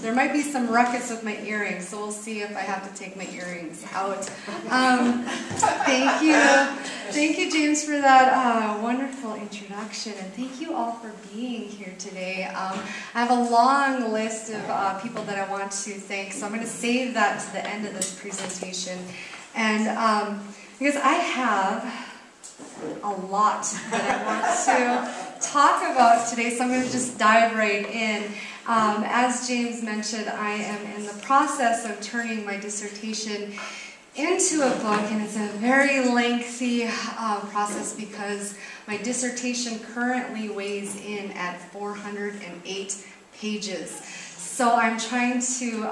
There might be some ruckus with my earrings, so we'll see if I have to take my earrings out. Thank you, James, for that wonderful introduction, and thank you all for being here today. I have a long list of people that I want to thank, so I'm going to save that to the end of this presentation. And because I have a lot that I want to talk about today, so I'm going to just dive right in. As James mentioned, I am in the process of turning my dissertation into a book, and it's a very lengthy process because my dissertation currently weighs in at 408 pages. So I'm trying to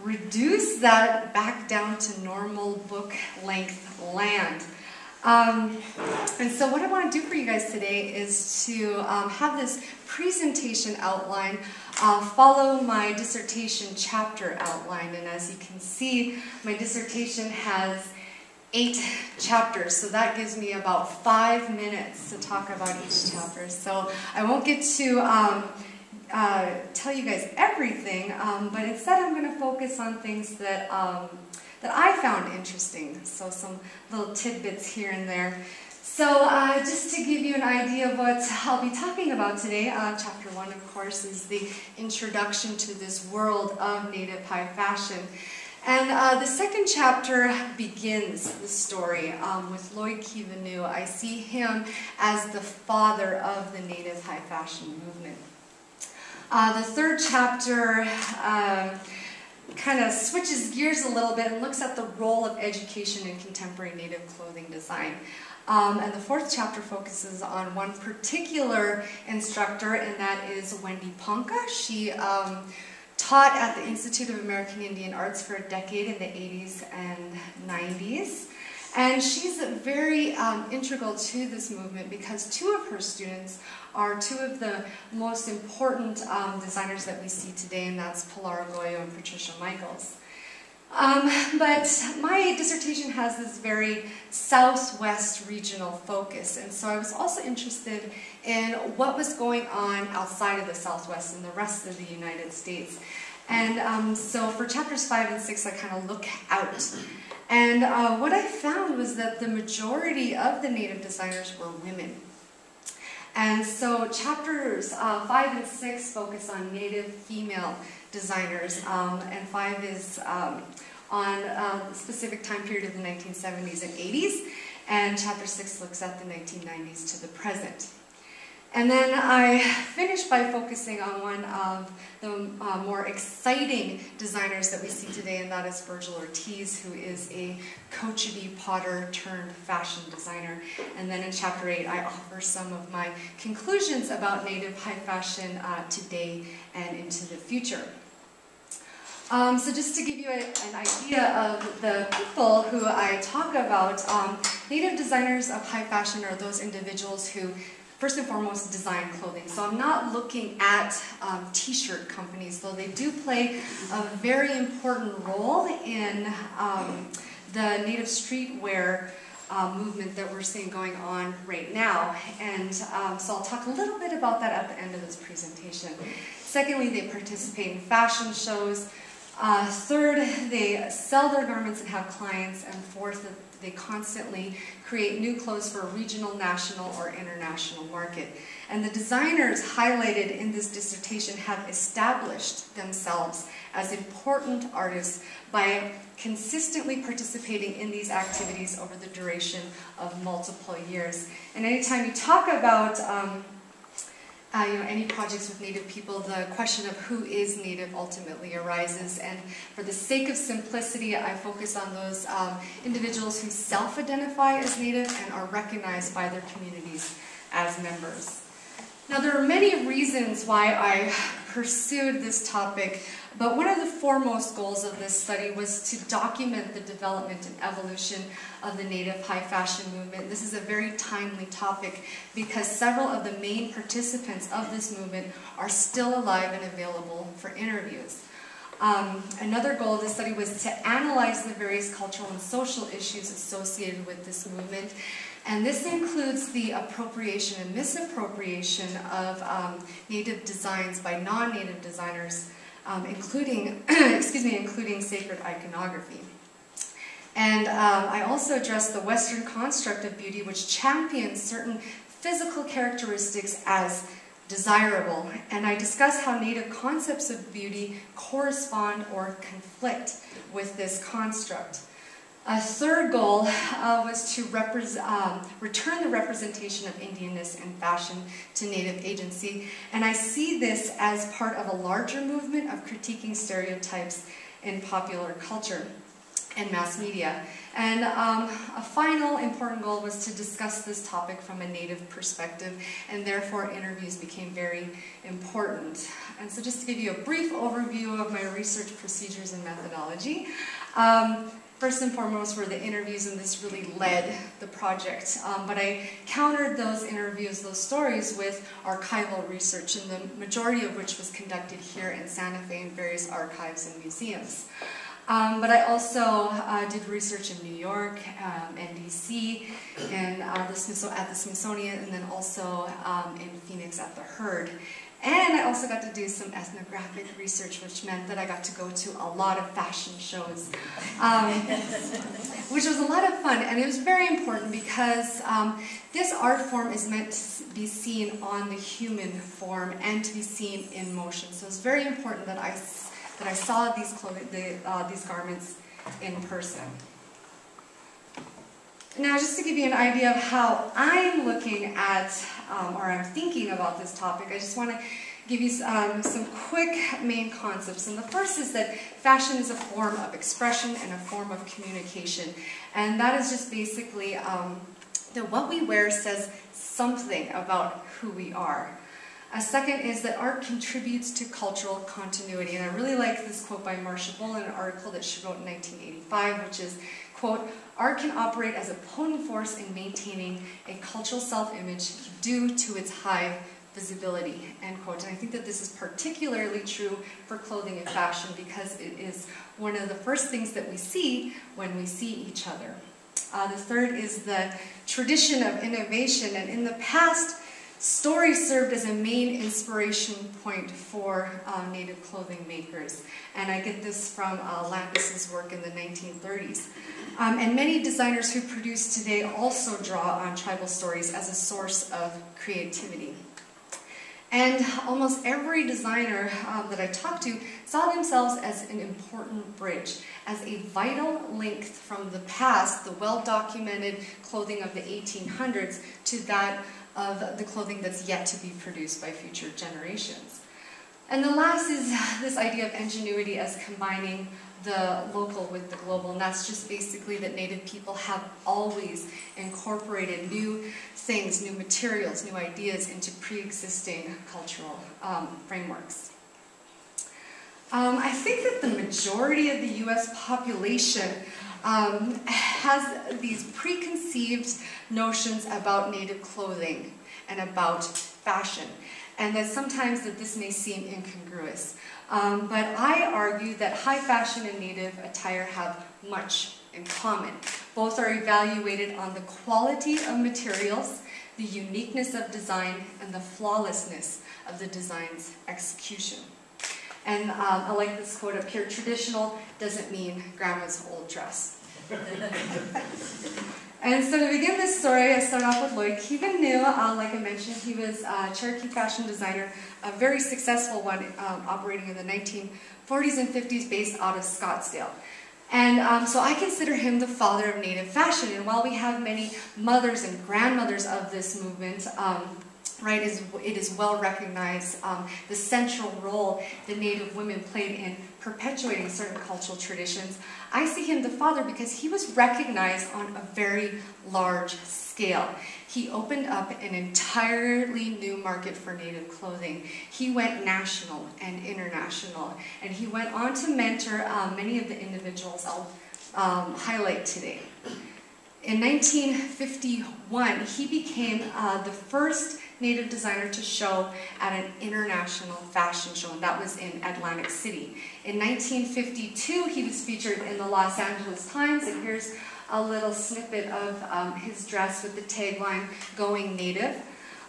reduce that back down to normal book length land. And so what I want to do for you guys today is to have this presentation outline follow my dissertation chapter outline. And as you can see, my dissertation has 8 chapters, so that gives me about 5 minutes to talk about each chapter. So I won't get to tell you guys everything, but instead I'm going to focus on things that I found interesting, so some little tidbits here and there. So just to give you an idea of what I'll be talking about today, Chapter 1, of course, is the introduction to this world of Native high fashion. And the second chapter begins the story with Lloyd Kiva. I see him as the father of the Native high fashion movement. The third chapter kind of switches gears a little bit and looks at the role of education in contemporary Native clothing design. And the fourth chapter focuses on one particular instructor, and that is Wendy Ponca. She taught at the Institute of American Indian Arts for a decade in the 80s and 90s. And she's very integral to this movement because 2 of her students are 2 of the most important designers that we see today, and that's Pilar Agoyo and Patricia Michaels. But my dissertation has this very southwest regional focus, and so I was also interested in what was going on outside of the southwest in the rest of the United States. And so for chapters 5 and 6, I kind of look out. And what I found was that the majority of the Native designers were women. And so chapters 5 and 6 focus on Native female designers, and 5 is on a specific time period of the 1970s and 80s, and chapter 6 looks at the 1990s to the present. And then I finished by focusing on one of the more exciting designers that we see today, and that is Virgil Ortiz, who is a Cochiti potter turned fashion designer. And then in chapter 8, I offer some of my conclusions about Native high fashion today and into the future. So just to give you an idea of the people who I talk about, Native designers of high fashion are those individuals who first and foremost design clothing. So I'm not looking at t-shirt companies, though they do play a very important role in the Native streetwear movement that we're seeing going on right now. And so I'll talk a little bit about that at the end of this presentation. Secondly, they participate in fashion shows. Third, they sell their garments and have clients. And fourth, they constantly create new clothes for a regional, national, or international market. And the designers highlighted in this dissertation have established themselves as important artists by consistently participating in these activities over the duration of multiple years. And anytime you talk about any projects with Native people, the question of who is Native ultimately arises. And for the sake of simplicity, I focus on those individuals who self-identify as Native and are recognized by their communities as members. Now, there are many reasons why I pursued this topic, but one of the foremost goals of this study was to document the development and evolution of the Native high fashion movement. This is a very timely topic because several of the main participants of this movement are still alive and available for interviews. Another goal of this study was to analyze the various cultural and social issues associated with this movement And this includes the appropriation and misappropriation of Native designs by non-Native designers, including, including sacred iconography. And I also addressed the Western construct of beauty, which champions certain physical characteristics as desirable. And I discuss how Native concepts of beauty correspond or conflict with this construct. A third goal was to return the representation of Indianness in fashion to Native agency. And I see this as part of a larger movement of critiquing stereotypes in popular culture and mass media. And a final important goal was to discuss this topic from a Native perspective, and therefore interviews became very important. And so just to give you a brief overview of my research procedures and methodology, first and foremost were the interviews, and this really led the project. But I countered those interviews, those stories, with archival research, and the majority of which was conducted here in Santa Fe in various archives and museums. But I also did research in New York and DC, and at the Smithsonian, and then also in Phoenix at the Herd. And I also got to do some ethnographic research, which meant that I got to go to a lot of fashion shows, which was a lot of fun. And it was very important because this art form is meant to be seen on the human form and to be seen in motion. So it's very important that I saw these these garments in person. Now, just to give you an idea of how I'm looking at, or I'm thinking about this topic, I just want to give you some quick main concepts. And the first is that fashion is a form of expression and a form of communication. And that is just basically that what we wear says something about who we are. A second is that art contributes to cultural continuity. And I really like this quote by Marcia Bull in an article that she wrote in 1985, which is, quote, "Art can operate as a potent force in maintaining a cultural self-image due to its high visibility," end quote. And I think that this is particularly true for clothing and fashion because it is one of the first things that we see when we see each other. The third is the tradition of innovation, and in the past, story served as a main inspiration point for Native clothing makers. And I get this from Landis's work in the 1930s. And many designers who produce today also draw on tribal stories as a source of creativity. And almost every designer that I talked to saw themselves as an important bridge, as a vital link from the past, the well-documented clothing of the 1800s, to that of the clothing that's yet to be produced by future generations. And the last is this idea of ingenuity as combining the local with the global, and that's just basically that Native people have always incorporated new things, new materials, new ideas into pre-existing cultural frameworks. I think that the majority of the US population has these preconceived notions about Native clothing and about fashion, and that sometimes that this may seem incongruous. But I argue that high fashion and Native attire have much in common. Both are evaluated on the quality of materials, the uniqueness of design, and the flawlessness of the design's execution. And I like this quote up here: "Traditional doesn't mean grandma's old dress." And so to begin this story, I start off with Lloyd Kiva. Like I mentioned, he was a Cherokee fashion designer, a very successful one, operating in the 1940s and 50s, based out of Scottsdale. And so I consider him the father of Native fashion. And while we have many mothers and grandmothers of this movement, right, it is well recognized the central role that Native women played in perpetuating certain cultural traditions. I see him the father because he was recognized on a very large scale. He opened up an entirely new market for Native clothing. He went national and international, and he went on to mentor many of the individuals I'll highlight today. In 1951, he became the first Native designer to show at an international fashion show, and that was in Atlantic City. In 1952, he was featured in the Los Angeles Times, and here's a little snippet of his dress with the tagline, "Going Native."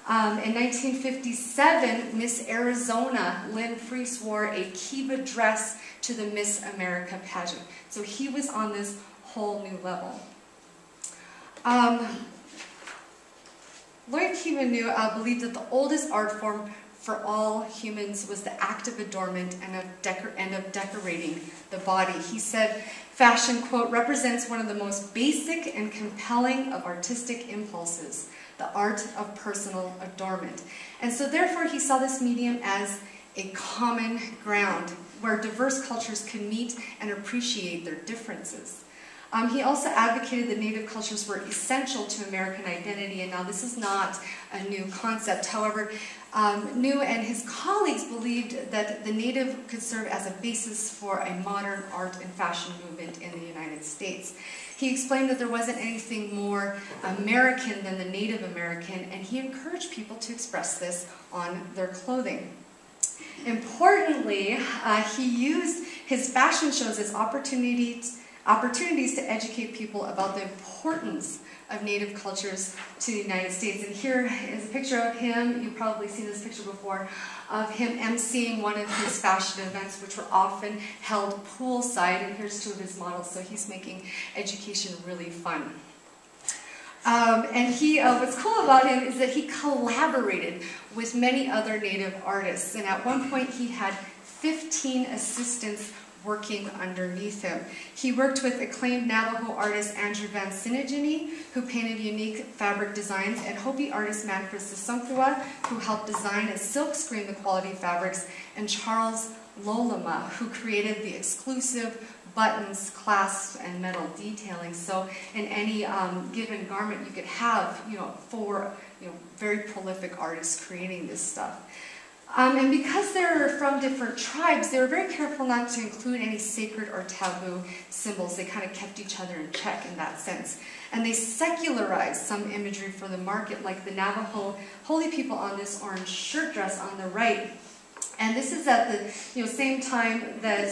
In 1957, Miss Arizona, Lynn Freese, wore a Kiva dress to the Miss America pageant. So he was on this whole new level. Lloyd Kiva believed that the oldest art form for all humans was the act of adornment and of decorating the body. He said, fashion, quote, represents one of the most basic and compelling of artistic impulses, the art of personal adornment. And so therefore he saw this medium as a common ground where diverse cultures could meet and appreciate their differences. He also advocated that Native cultures were essential to American identity, and now this is not a new concept. However, New and his colleagues believed that the Native could serve as a basis for a modern art and fashion movement in the United States. He explained that there wasn't anything more American than the Native American, and he encouraged people to express this on their clothing. Importantly, he used his fashion shows as opportunities to educate people about the importance of Native cultures to the United States. And here is a picture of him. You've probably seen this picture before, of him emceeing one of his fashion events, which were often held poolside. And here's two of his models. So he's making education really fun. And what's cool about him is that he collaborated with many other Native artists. And at one point he had 15 assistants working underneath him. He worked with acclaimed Navajo artist Andrew Van Sinigini, who painted unique fabric designs, and Hopi artist Manfred Sisunkua, who helped design and silkscreen the quality fabrics, and Charles Lolama, who created the exclusive buttons, clasps, and metal detailing. So in any given garment, you could have, four, very prolific artists creating this stuff. And because they're from different tribes, they were very careful not to include any sacred or taboo symbols. They kind of kept each other in check in that sense. And they secularized some imagery for the market, like the Navajo holy people on this orange shirt dress on the right. And this is at the same time that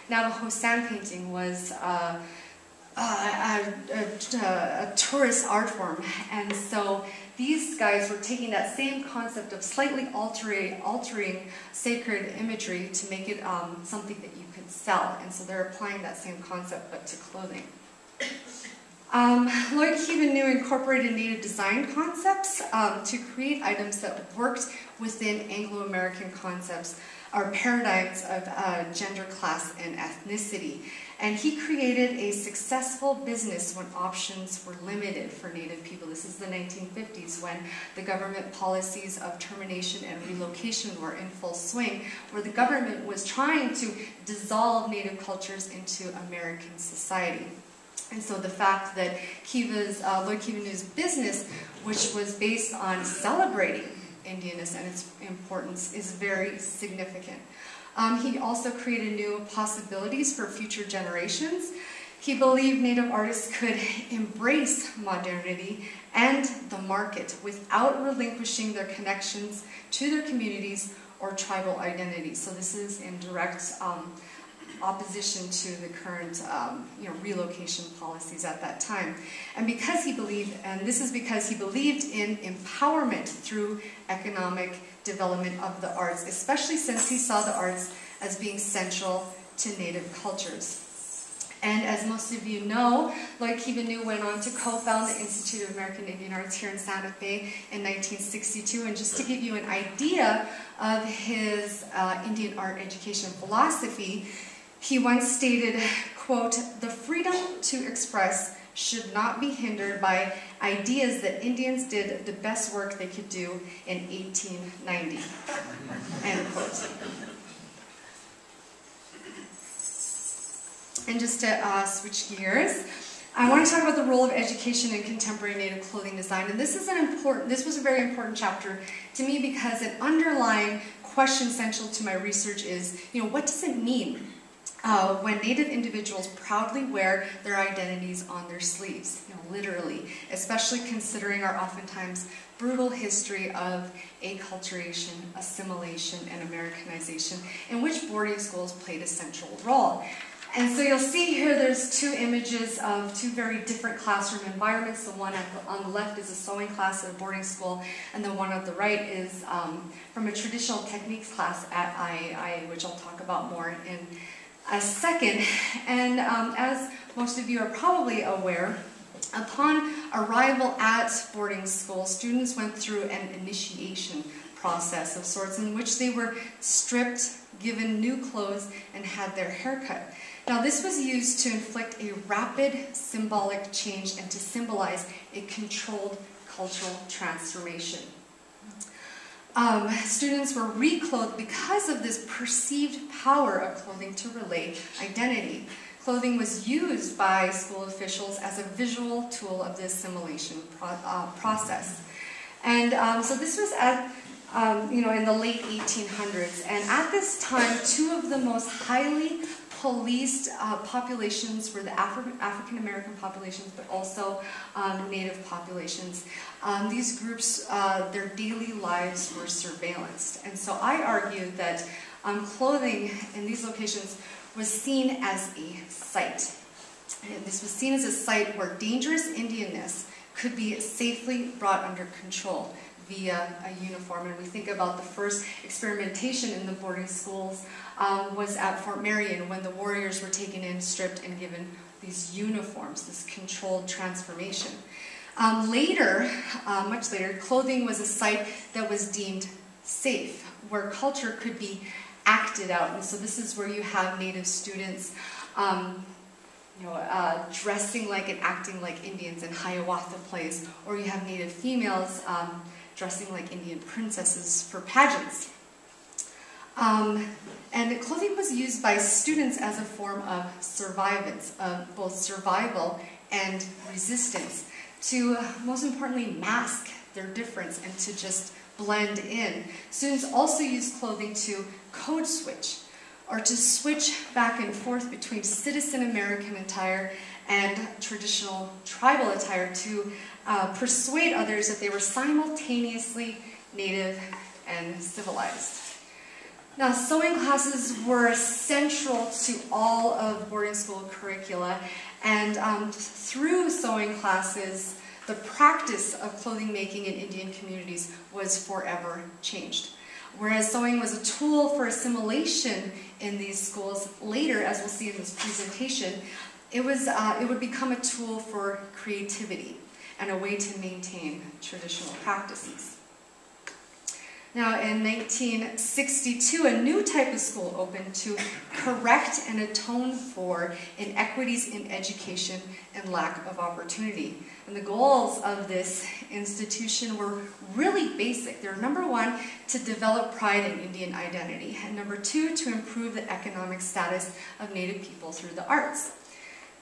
Navajo sand painting was a tourist art form. And so these guys were taking that same concept of slightly altering sacred imagery to make it something that you could sell. And so they're applying that same concept but to clothing. Lloyd Kiva incorporated Native design concepts to create items that worked within Anglo-American concepts or paradigms of gender, class, and ethnicity. And he created a successful business when options were limited for Native people. This is the 1950s, when the government policies of termination and relocation were in full swing, where the government was trying to dissolve Native cultures into American society. And so the fact that Lloyd Kiva's business, which was based on celebrating Indianness and its importance, is very significant. He also created new possibilities for future generations. He believed Native artists could embrace modernity and the market without relinquishing their connections to their communities or tribal identities. So this is in direct opposition to the current relocation policies at that time. And because he believed, and this is because he believed in empowerment through economic development of the arts, especially since he saw the arts as being central to Native cultures. And as most of you know, Lloyd Kiva went on to co-found the Institute of American Indian Arts here in Santa Fe in 1962. And just to give you an idea of his Indian art education philosophy, he once stated, quote, "The freedom to express should not be hindered by ideas that Indians did the best work they could do in 1890, end quote. And just to switch gears, I want to talk about the role of education in contemporary Native clothing design. And this was a very important chapter to me, because an underlying question central to my research is, what does it mean when Native individuals proudly wear their identities on their sleeves, literally, especially considering our oftentimes brutal history of acculturation, assimilation, and Americanization, in which boarding schools played a central role. And so you'll see here there's two images of two very different classroom environments. The one on the left is a sewing class at a boarding school, and the one on the right is from a traditional techniques class at IAI, which I'll talk about more in a second. And as most of you are probably aware, upon arrival at boarding school, students went through an initiation process of sorts in which they were stripped, given new clothes, and had their hair cut. Now, this was used to inflict a rapid symbolic change and to symbolize a controlled cultural transformation. Students were reclothed because of this perceived power of clothing to relay identity. Clothing was used by school officials as a visual tool of the assimilation process. And so this was at in the late 1800s. And at this time, two of the most highly policed populations were the African American populations, but also Native populations. These groups, their daily lives were surveillanced. And so I argue that clothing in these locations was seen as a site. And this was seen as a site where dangerous Indianness could be safely brought under control via a uniform. And we think about the first experimentation in the boarding schools was at Fort Marion, when the warriors were taken in, stripped, and given these uniforms, this controlled transformation. Later, much later, clothing was a site that was deemed safe, where culture could be acted out. And so this is where you have Native students dressing like and acting like Indians in Hiawatha plays, or you have Native females dressing like Indian princesses for pageants. And clothing was used by students as a form of survivance, of both survival and resistance, to most importantly mask their difference and to just blend in. Students also used clothing to code switch, or to switch back and forth between citizen American attire and traditional tribal attire to persuade others that they were simultaneously Native and civilized. Now, sewing classes were central to all of boarding school curricula, and through sewing classes, the practice of clothing making in Indian communities was forever changed. Whereas sewing was a tool for assimilation in these schools, later, as we'll see in this presentation, it would become a tool for creativity and a way to maintain traditional practices. Now, in 1962, a new type of school opened to correct and atone for inequities in education and lack of opportunity. And the goals of this institution were really basic. They're, number one, to develop pride in Indian identity, and number two, to improve the economic status of Native people through the arts.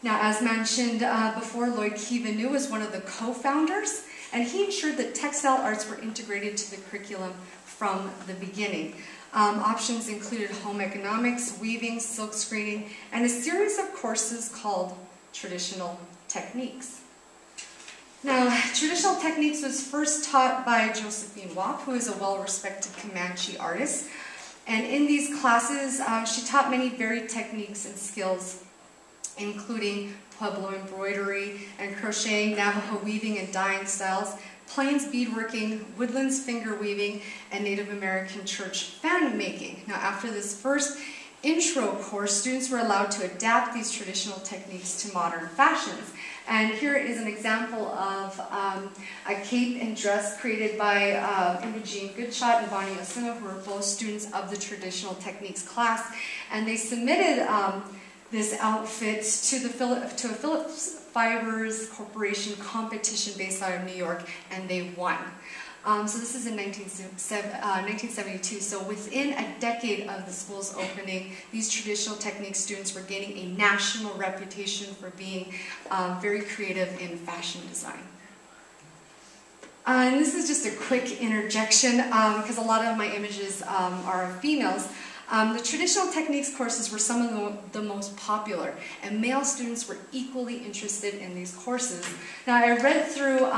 Now, as mentioned before, Lloyd Kiva was one of the co-founders, and he ensured that textile arts were integrated to the curriculum from the beginning. Options included home economics, weaving, silk screening, and a series of courses called traditional techniques. Now, traditional techniques was first taught by Josephine Wap, who is a well-respected Comanche artist. And in these classes, she taught many varied techniques and skills, including Pueblo embroidery and crocheting, Navajo weaving and dyeing styles, Plains beadworking, woodlands finger weaving, and Native American church fan making. Now, after this first intro course, students were allowed to adapt these traditional techniques to modern fashions. And here is an example of a cape and dress created by Imogene Goodshot and Bonnie Osuna, who were both students of the traditional techniques class. And they submitted this outfit to a Phillips Fibers Corporation competition based out of New York, and they won. So this is in 1972, so within a decade of the school's opening, these traditional technique students were gaining a national reputation for being very creative in fashion design. And this is just a quick interjection, because a lot of my images are of females. The traditional techniques courses were some of the most popular, and male students were equally interested in these courses. Now, I read through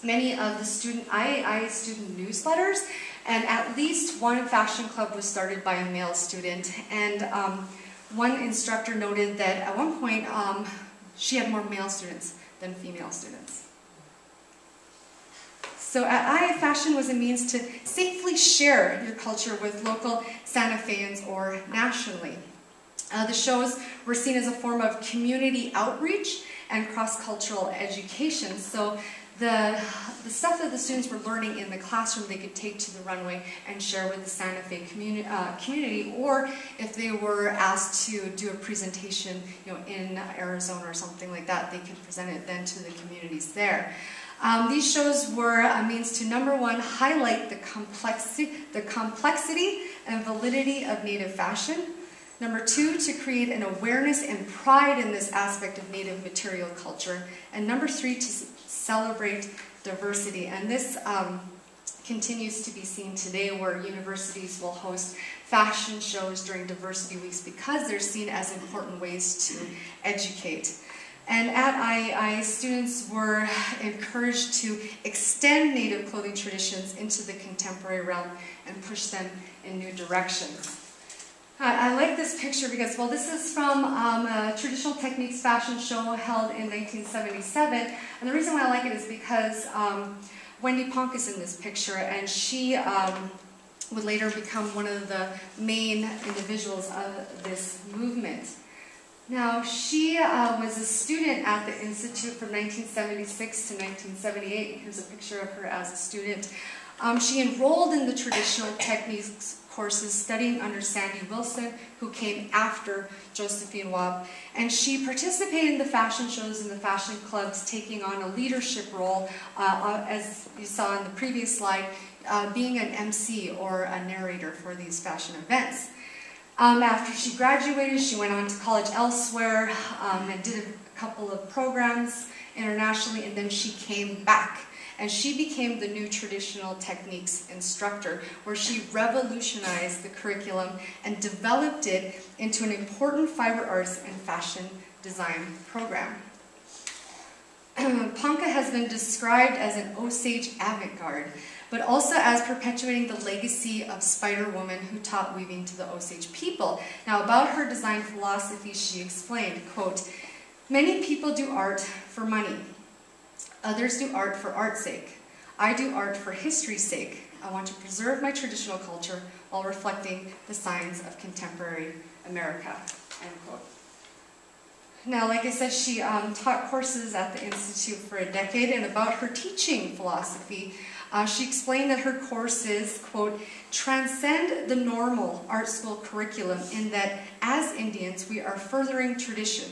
many of the student newsletters, and at least one fashion club was started by a male student. And one instructor noted that at one point she had more male students than female students. So at I, fashion was a means to safely share your culture with local Santa Feans or nationally. The shows were seen as a form of community outreach and cross-cultural education. So the stuff that the students were learning in the classroom they could take to the runway and share with the Santa Fe community, or if they were asked to do a presentation, in Arizona or something like that, they could present it then to the communities there. These shows were a means to, number one, highlight the complexity and validity of Native fashion. Number two, to create an awareness and pride in this aspect of Native material culture. And number three, to celebrate diversity. And this continues to be seen today, where universities will host fashion shows during diversity weeks because they're seen as important ways to educate. And at II, students were encouraged to extend Native clothing traditions into the contemporary realm and push them in new directions. I like this picture because, well, this is from a Traditional Techniques fashion show held in 1977. And the reason why I like it is because Wendy Ponca is in this picture, and she would later become one of the main individuals of this movement. Now, she was a student at the Institute from 1976 to 1978. Here's a picture of her as a student. She enrolled in the Traditional Techniques courses studying under Sandy Wilson, who came after Josephine Webb, and she participated in the fashion shows and the fashion clubs, taking on a leadership role, as you saw in the previous slide, being an MC or a narrator for these fashion events. After she graduated, she went on to college elsewhere and did a couple of programs internationally, and then she came back. And she became the new Traditional Techniques instructor, where she revolutionized the curriculum and developed it into an important fiber arts and fashion design program. Ponca has been described as an Osage Avant-Garde, but also as perpetuating the legacy of Spider Woman, who taught weaving to the Osage people. Now, about her design philosophy, she explained, quote, "Many people do art for money. Others do art for art's sake. I do art for history's sake. I want to preserve my traditional culture while reflecting the signs of contemporary America," end quote. Now, like I said, she taught courses at the Institute for a decade, and about her teaching philosophy, she explained that her courses, quote, "transcend the normal art school curriculum in that, as Indians, we are furthering tradition.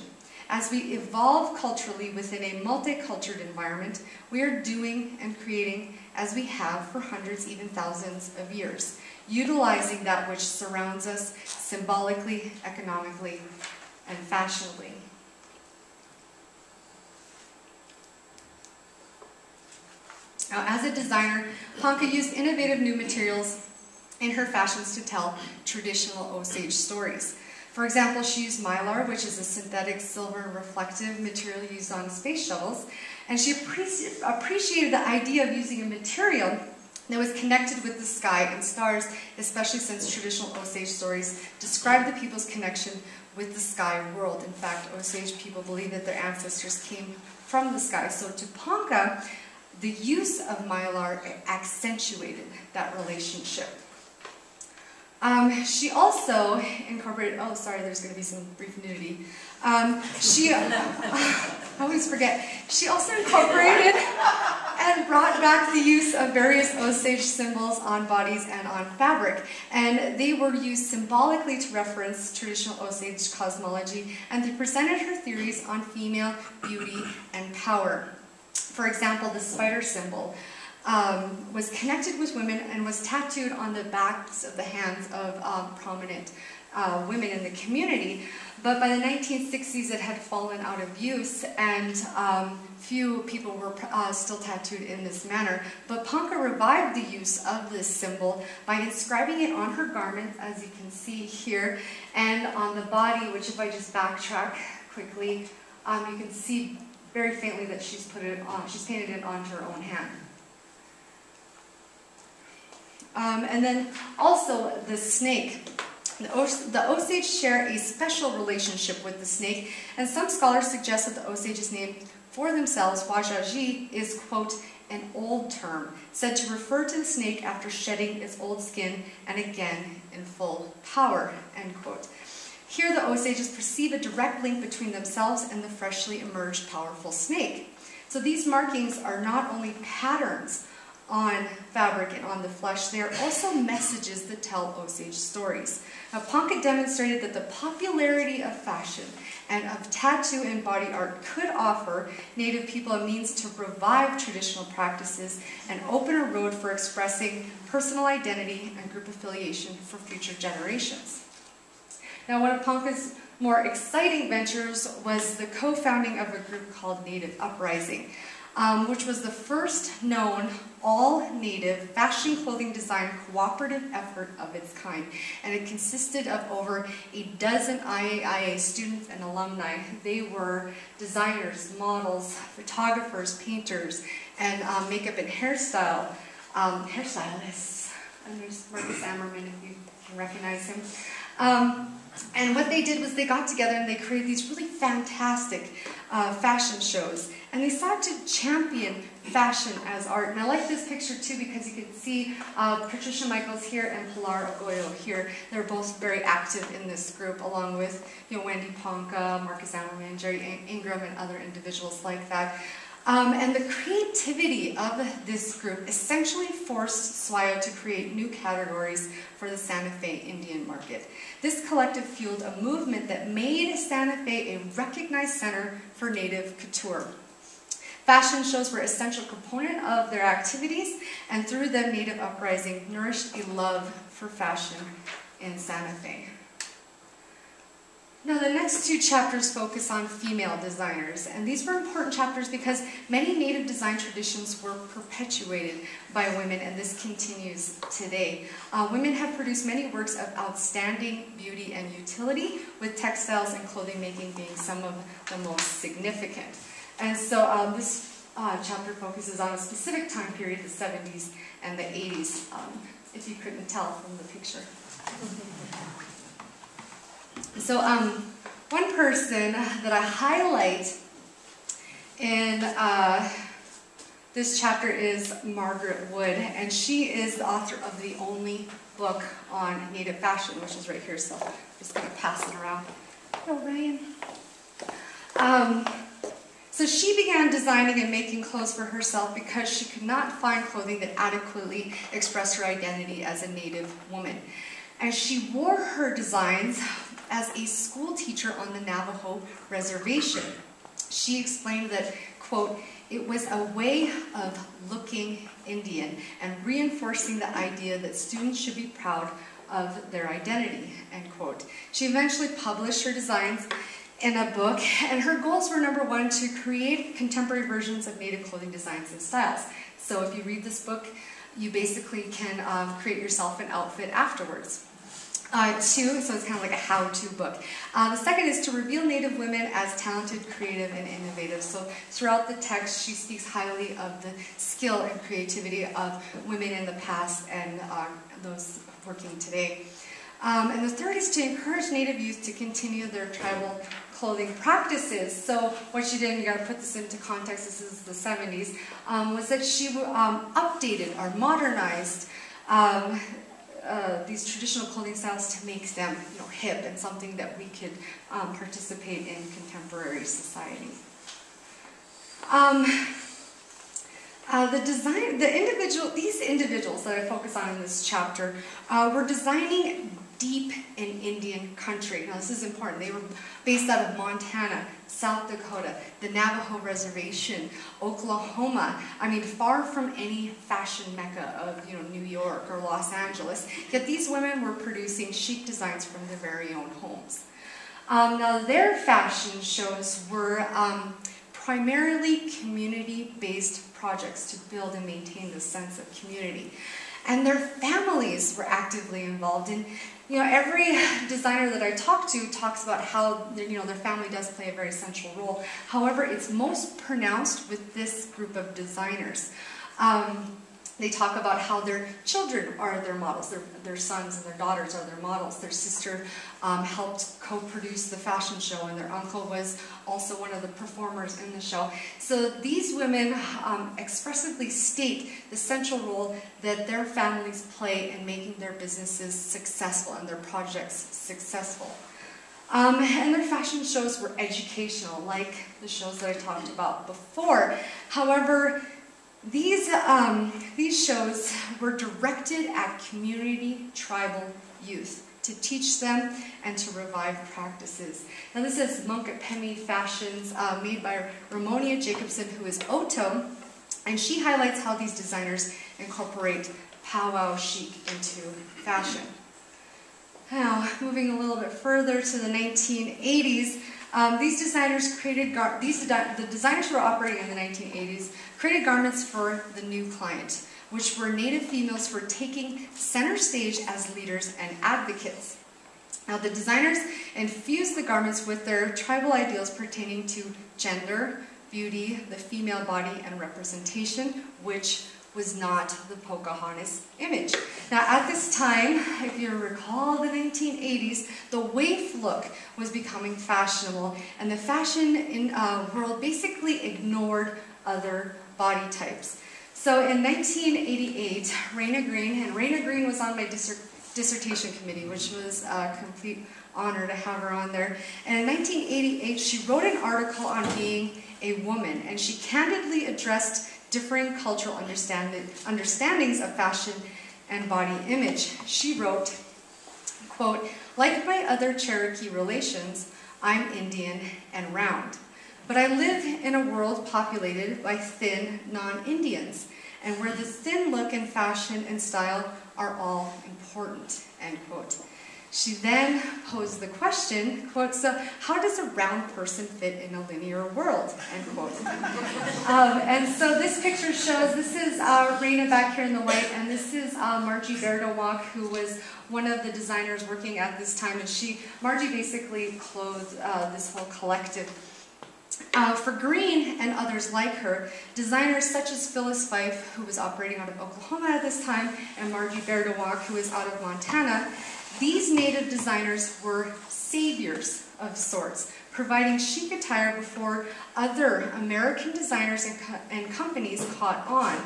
As we evolve culturally within a multicultural environment, we are doing and creating as we have for hundreds, even thousands of years, utilizing that which surrounds us symbolically, economically, and fashionably." Now, as a designer, Ponca used innovative new materials in her fashions to tell traditional Osage stories. For example, she used mylar, which is a synthetic silver reflective material used on space shuttles, and she appreciated the idea of using a material that was connected with the sky and stars, especially since traditional Osage stories describe the people's connection with the sky world. In fact, Osage people believe that their ancestors came from the sky. So to Ponca, the use of mylar accentuated that relationship. She also incorporated, oh sorry, there's going to be some brief nudity. I always forget. She also incorporated and brought back the use of various Osage symbols on bodies and on fabric. And they were used symbolically to reference traditional Osage cosmology, and they presented her theories on female beauty and power. For example, the spider symbol was connected with women and was tattooed on the backs of the hands of prominent women in the community. But by the 1960s, it had fallen out of use, and few people were still tattooed in this manner. But Ponca revived the use of this symbol by inscribing it on her garment, as you can see here, and on the body, which if I just backtrack quickly, you can see very faintly that she's put it on. She's painted it onto her own hand. And then also the snake. The Osage share a special relationship with the snake, and some scholars suggest that the Osage's name for themselves, Wajaji, is, quote, an old term, said to refer to the snake after shedding its old skin and again in full power, end quote. Here the Osages perceive a direct link between themselves and the freshly emerged powerful snake. So these markings are not only patterns on fabric and on the flesh, they are also messages that tell Osage stories. Now, Ponca demonstrated that the popularity of fashion and of tattoo and body art could offer Native people a means to revive traditional practices and open a road for expressing personal identity and group affiliation for future generations. Now, one of Ponca's more exciting ventures was the co-founding of a group called Native Uprising, which was the first known all-Native fashion clothing design cooperative effort of its kind. And it consisted of over a dozen IAIA students and alumni. They were designers, models, photographers, painters, and makeup and hairstylists. And there's Marcus Ammerman, if you can recognize him. And what they did was they got together and they created these really fantastic fashion shows. And they sought to champion fashion as art. And I like this picture too because you can see Patricia Michaels here and Pilar Agoyo here. They're both very active in this group, along with Wendy Ponca, Marcus Ammerman, Jerry Ingram, and other individuals like that. And the creativity of this group essentially forced SWIO to create new categories for the Santa Fe Indian market. This collective fueled a movement that made Santa Fe a recognized center for Native couture. Fashion shows were an essential component of their activities, and through them, Native Uprising nourished a love for fashion in Santa Fe. Now, the next two chapters focus on female designers, and these were important chapters because many Native design traditions were perpetuated by women, and this continues today. Women have produced many works of outstanding beauty and utility, with textiles and clothing making being some of the most significant. And so this chapter focuses on a specific time period, the 70s and the 80s, if you couldn't tell from the picture. So one person that I highlight in this chapter is Margaret Wood, and she is the author of the only book on Native fashion, which is right here, so I'm just going to pass it around. Hello, Ryan. So she began designing and making clothes for herself because she could not find clothing that adequately expressed her identity as a Native woman. And she wore her designs as a school teacher on the Navajo reservation. She explained that, quote, it was a way of looking Indian and reinforcing the idea that students should be proud of their identity, end quote. She eventually published her designs in a book, and her goals were, number one, to create contemporary versions of Native clothing designs and styles. So if you read this book, you basically can create yourself an outfit afterwards. Two, so it's kind of like a how-to book. The second is to reveal Native women as talented, creative, and innovative. So throughout the text, she speaks highly of the skill and creativity of women in the past and those working today. And the third is to encourage Native youth to continue their tribal clothing practices. So what she did, and you got to put this into context, this is the 70s, was that she updated or modernized these traditional clothing styles to make them, hip and something that we could participate in contemporary society. These individuals that I focus on in this chapter were designing deep in Indian country. Now this is important. They were based out of Montana, South Dakota, the Navajo Reservation, Oklahoma. I mean, far from any fashion mecca of New York or Los Angeles. Yet these women were producing chic designs from their very own homes. Now their fashion shows were primarily community-based projects to build and maintain this sense of community. And their families were actively involved in, every designer that I talk to talks about how, their family does play a very central role. However, it's most pronounced with this group of designers. They talk about how their children are their models, their sons and their daughters are their models. Their sister helped co-produce the fashion show, and their uncle was also one of the performers in the show. So these women expressively state the central role that their families play in making their businesses successful and their projects successful. And their fashion shows were educational, like the shows that I talked about before. However, these shows were directed at community tribal youth to teach them and to revive practices. Now this is Monkapemi fashions made by Ramonia Jacobson, who is Oto, and she highlights how these designers incorporate powwow chic into fashion. Now, moving a little bit further to the 1980s, these designers created, the designers who were operating in the 1980s created garments for the new client, which were Native females who were taking center stage as leaders and advocates. Now, the designers infused the garments with their tribal ideals pertaining to gender, beauty, the female body, and representation, which was not the Pocahontas image. Now at this time, if you recall the 1980s, the waif look was becoming fashionable, and the fashion world basically ignored other body types. So in 1988, Raina Green, and Raina Green was on my dissertation committee, which was a complete honor to have her on there. And in 1988, she wrote an article on being a woman, and she candidly addressed differing cultural understandings of fashion and body image. She wrote, quote, "Like my other Cherokee relations, I'm Indian and round. But I live in a world populated by thin non-Indians, and where the thin look and fashion and style are all important," end quote. She then posed the question, quote, "So how does a round person fit in a linear world?" End quote. And so this picture shows, this is Raina back here in the white, and this is Margie Berdowak, who was one of the designers working at this time, and Margie basically clothed this whole collective. For Green and others like her, designers such as Phyllis Fife, who was operating out of Oklahoma at this time, and Margie Berdowak, who is out of Montana, these native designers were saviors of sorts, providing chic attire before other American designers and companies caught on.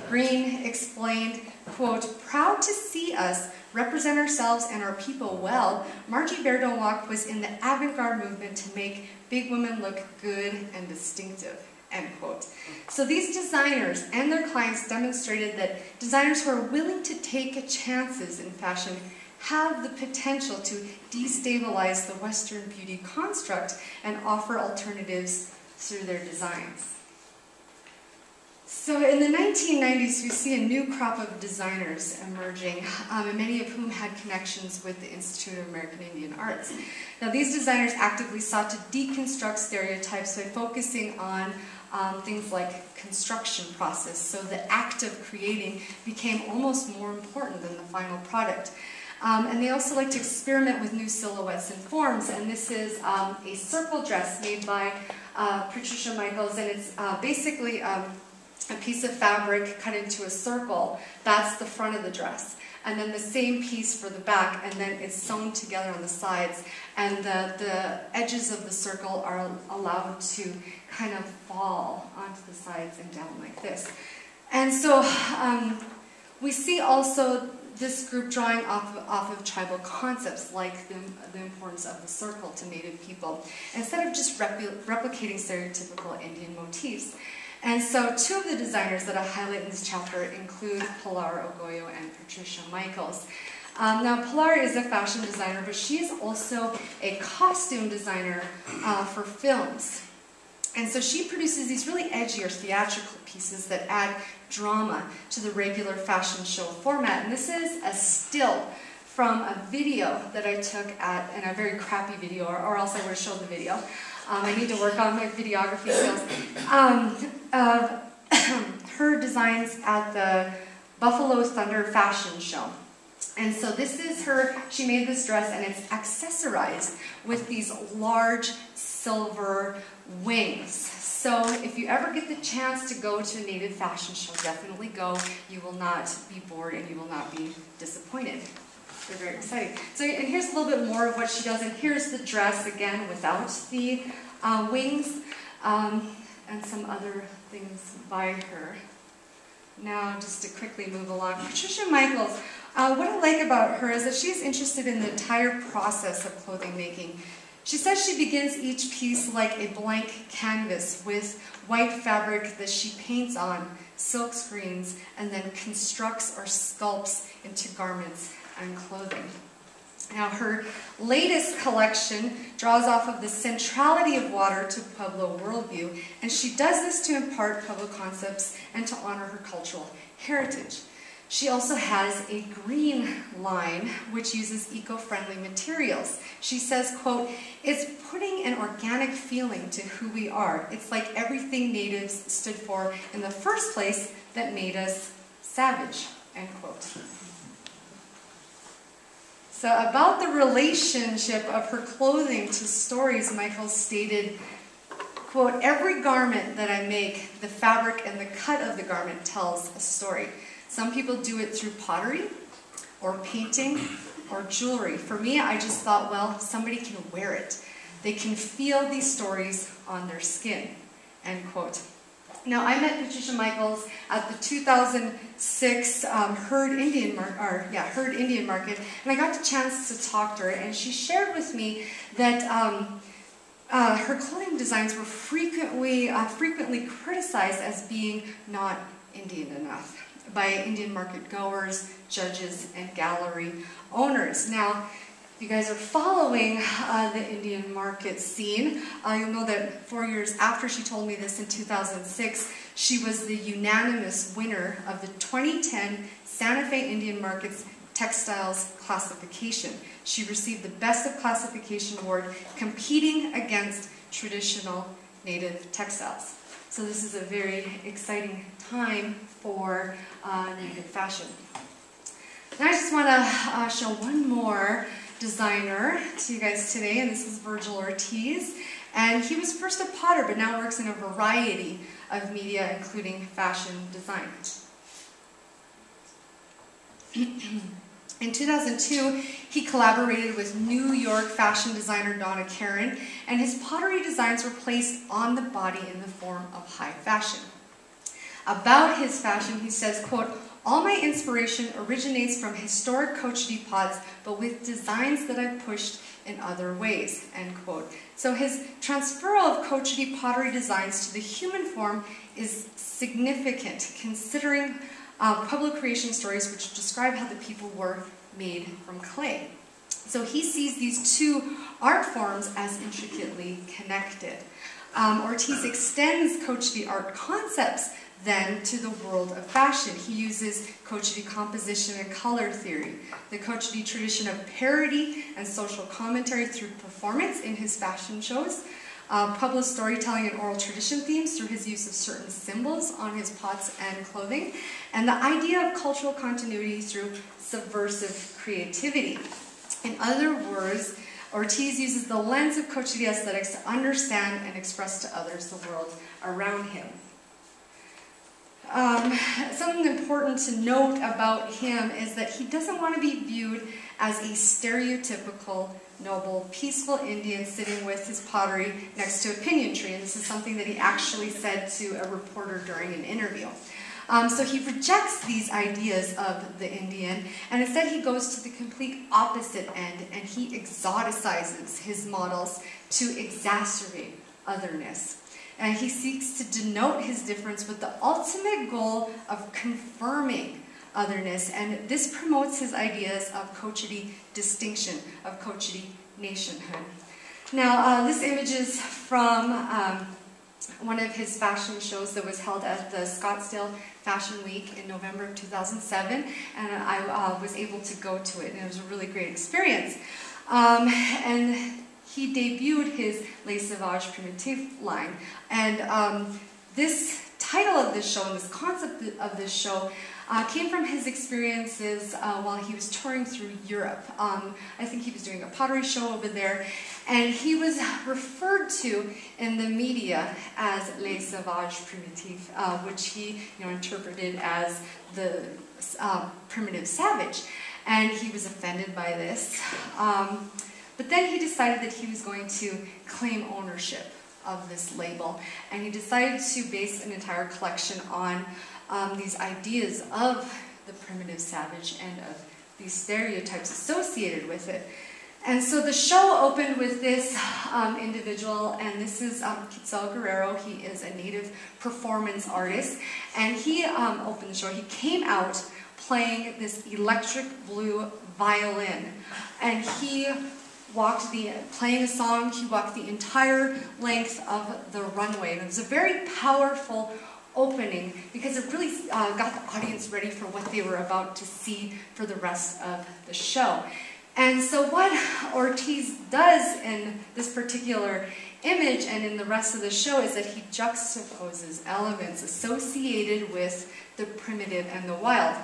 Green explained, quote, "Proud to see us represent ourselves and our people well, Margie Berdowak was in the avant-garde movement to make big women look good and distinctive," end quote. So these designers and their clients demonstrated that designers who are willing to take chances in fashion have the potential to destabilize the Western beauty construct and offer alternatives through their designs. So in the 1990s, we see a new crop of designers emerging, and many of whom had connections with the Institute of American Indian Arts. Now these designers actively sought to deconstruct stereotypes by focusing on things like construction process, so the act of creating became almost more important than the final product. And they also like to experiment with new silhouettes and forms, and this is a circle dress made by Patricia Michaels, and it's basically a piece of fabric cut into a circle. That's the front of the dress. And then the same piece for the back, and then it's sewn together on the sides, and the edges of the circle are allowed to kind of fall onto the sides and down like this. And so we see also this group drawing off of tribal concepts like the importance of the circle to Native people, instead of just replicating stereotypical Indian motifs. And so two of the designers that I highlight in this chapter include Pilar Agoyo and Patricia Michaels. Now Pilar is a fashion designer, but she is also a costume designer for films. And so she produces these really edgy or theatrical pieces that add drama to the regular fashion show format. And this is a still from a video that I took in a very crappy video, or else I would have showed the video. I need to work on my videography skills. Of her designs at the Buffalo Thunder fashion show. And so this is she made this dress, and it's accessorized with these large silver wings. So if you ever get the chance to go to a native fashion show, definitely go. You will not be bored and you will not be disappointed. They're very exciting. So, and here's a little bit more of what she does. And here's the dress, again, without the wings, and some other things by her. Now, just to quickly move along, Patricia Michaels, what I like about her is that she's interested in the entire process of clothing making. She says she begins each piece like a blank canvas with white fabric that she paints on, silk screens, and then constructs or sculpts into garments and clothing. Now, her latest collection draws off of the centrality of water to Pueblo worldview, and she does this to impart Pueblo concepts and to honor her cultural heritage. She also has a green line, which uses eco-friendly materials. She says, quote, "It's putting an organic feeling to who we are. It's like everything natives stood for in the first place that made us savage," end quote. So about the relationship of her clothing to stories, Michaels stated, quote, "Every garment that I make, the fabric and the cut of the garment tells a story. Some people do it through pottery or painting or jewelry. For me, I just thought, well, somebody can wear it. They can feel these stories on their skin," end quote. Now, I met Patricia Michaels at the 2006 Heard Indian Market, and I got the chance to talk to her, and she shared with me that her clothing designs were frequently criticized as being not Indian enough by Indian market goers, judges, and gallery owners. Now, if you guys are following the Indian market scene, you'll know that 4 years after she told me this in 2006, she was the unanimous winner of the 2010 Santa Fe Indian Market's Textiles Classification. She received the Best of Classification award, competing against traditional native textiles. So this is a very exciting time for native fashion. And I just want to show one more designer to you guys today, and this is Virgil Ortiz. And he was first a potter, but now works in a variety of media, including fashion design. In 2002, he collaborated with New York fashion designer Donna Karan, and his pottery designs were placed on the body in the form of high fashion. About his fashion, he says, quote, "All my inspiration originates from historic Cochiti pots, but with designs that I've pushed in other ways," end quote. So his transfer of Cochiti pottery designs to the human form is significant, considering Pueblo creation stories which describe how the people were made from clay. So he sees these two art forms as intricately connected. Ortiz extends Cochiti art concepts then to the world of fashion. He uses Cochiti composition and color theory, the Cochiti tradition of parody and social commentary through performance in his fashion shows, Pueblo storytelling and oral tradition themes through his use of certain symbols on his pots and clothing, and the idea of cultural continuity through subversive creativity. In other words, Ortiz uses the lens of Cochiti aesthetics to understand and express to others the world around him. Something important to note about him is that he doesn't want to be viewed as a stereotypical, noble, peaceful Indian sitting with his pottery next to a pinyon tree. And this is something that he actually said to a reporter during an interview. So he rejects these ideas of the Indian, and instead he goes to the complete opposite end, and he exoticizes his models to exacerbate otherness. And he seeks to denote his difference with the ultimate goal of confirming otherness, and this promotes his ideas of Cochiti distinction, of Cochiti nationhood. Now, this image is from one of his fashion shows that was held at the Scottsdale Fashion Week in November of 2007, and I was able to go to it, and it was a really great experience. And he debuted his Les Sauvages Primitifs line, and this title of this show and this concept of this show came from his experiences while he was touring through Europe. I think he was doing a pottery show over there, and he was referred to in the media as les sauvages primitifs, which he interpreted as the primitive savage, and he was offended by this. But then he decided that he was going to claim ownership of this label, and he decided to base an entire collection on these ideas of the primitive savage and of these stereotypes associated with it. And so the show opened with this individual, and this is Quetzal Guerrero. He is a native performance artist, and he opened the show. He came out playing this electric blue violin, and he playing a song, he walked the entire length of the runway. And it was a very powerful opening because it really got the audience ready for what they were about to see for the rest of the show. And so what Ortiz does in this particular image and in the rest of the show is that he juxtaposes elements associated with the primitive and the wild,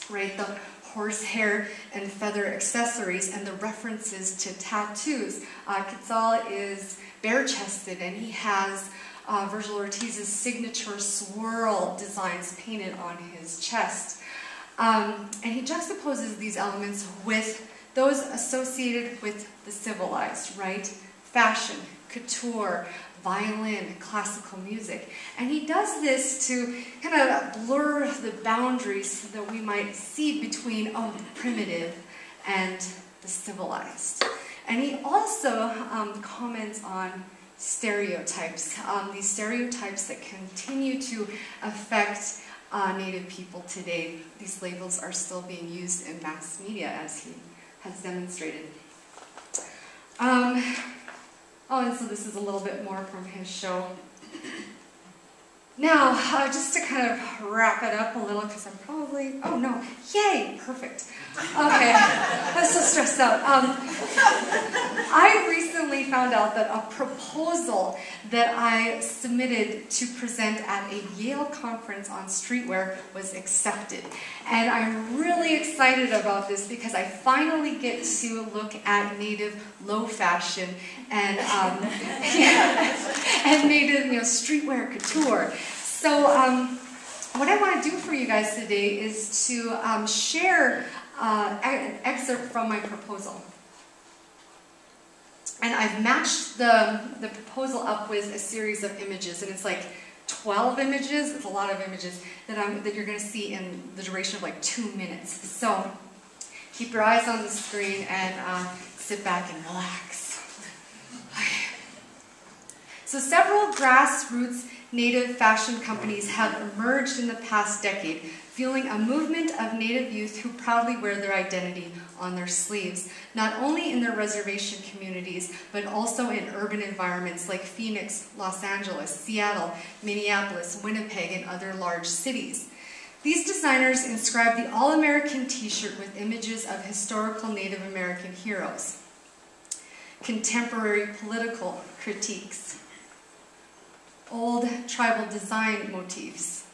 right? The horsehair and feather accessories and the references to tattoos. Quetzal is bare-chested, and he has Virgil Ortiz's signature swirl designs painted on his chest. And he juxtaposes these elements with those associated with the civilized, right? Fashion, couture, violin, classical music. And he does this to kind of blur the boundaries that we might see between the primitive and the civilized. And he also comments on stereotypes, these stereotypes that continue to affect Native people today. These labels are still being used in mass media, as he has demonstrated. And so this is a little bit more from his show. Now, just to kind of wrap it up a little, because I'm probably, oh no, yay, perfect. Okay, I'm so stressed out. I recently found out that a proposal that I submitted to present at a Yale conference on streetwear was accepted. And I'm really excited about this because I finally get to look at Native low fashion and, and Native streetwear couture. So what I want to do for you guys today is to share an excerpt from my proposal. And I've matched the proposal up with a series of images, and it's like 12 images. It's a lot of images that you're going to see in the duration of like 2 minutes. So keep your eyes on the screen and sit back and relax. So several grassroots Native fashion companies have emerged in the past decade, fueling a movement of Native youth who proudly wear their identity on their sleeves, not only in their reservation communities, but also in urban environments like Phoenix, Los Angeles, Seattle, Minneapolis, Winnipeg, and other large cities. These designers inscribe the All-American t-shirt with images of historical Native American heroes, contemporary political critiques, old tribal design motifs,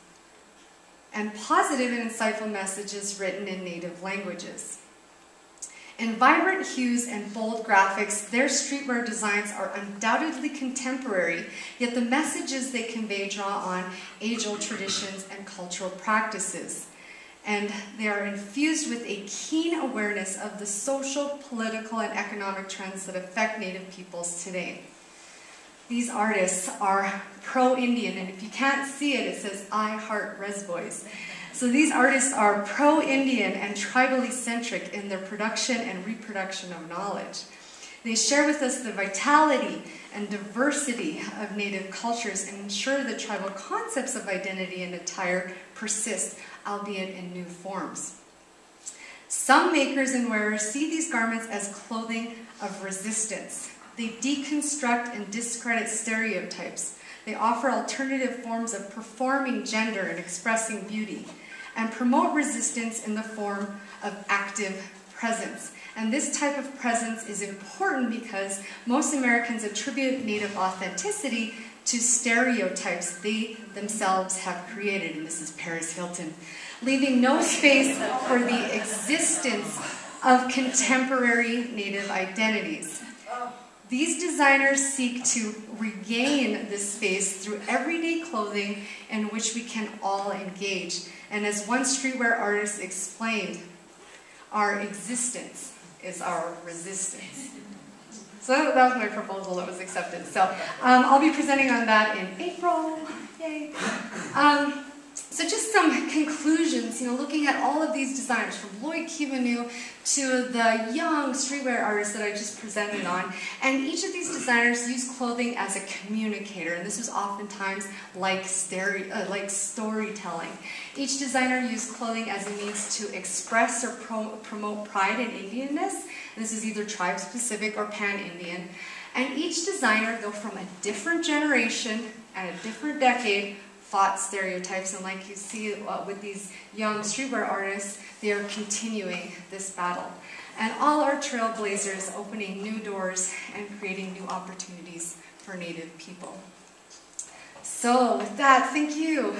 and positive and insightful messages written in Native languages. In vibrant hues and bold graphics, their streetwear designs are undoubtedly contemporary, yet the messages they convey draw on age-old traditions and cultural practices. And they are infused with a keen awareness of the social, political, and economic trends that affect Native peoples today. These artists are pro-Indian, and if you can't see it, it says, "I heart Res Boys." So these artists are pro-Indian and tribally centric in their production and reproduction of knowledge. They share with us the vitality and diversity of Native cultures and ensure that tribal concepts of identity and attire persist, albeit in new forms. Some makers and wearers see these garments as clothing of resistance. They deconstruct and discredit stereotypes. They offer alternative forms of performing gender and expressing beauty, and promote resistance in the form of active presence. And this type of presence is important because most Americans attribute Native authenticity to stereotypes they themselves have created. And this is Paris Hilton. leaving no space for the existence of contemporary Native identities. These designers seek to regain this space through everyday clothing in which we can all engage. And as one streetwear artist explained, our existence is our resistance. So that was my proposal that was accepted. So I'll be presenting on that in April. Yay. So just some conclusions, looking at all of these designers, from Lloyd Kiva to the young streetwear artists that I just presented on. And each of these designers use clothing as a communicator, and this is oftentimes like storytelling. Each designer used clothing as a means to express or promote pride in Indianness. This is either tribe-specific or pan-Indian. And each designer, though from a different generation and a different decade, fought stereotypes, and like you see with these young streetwear artists, they are continuing this battle. And all are trailblazers, opening new doors and creating new opportunities for Native people. So with that, thank you.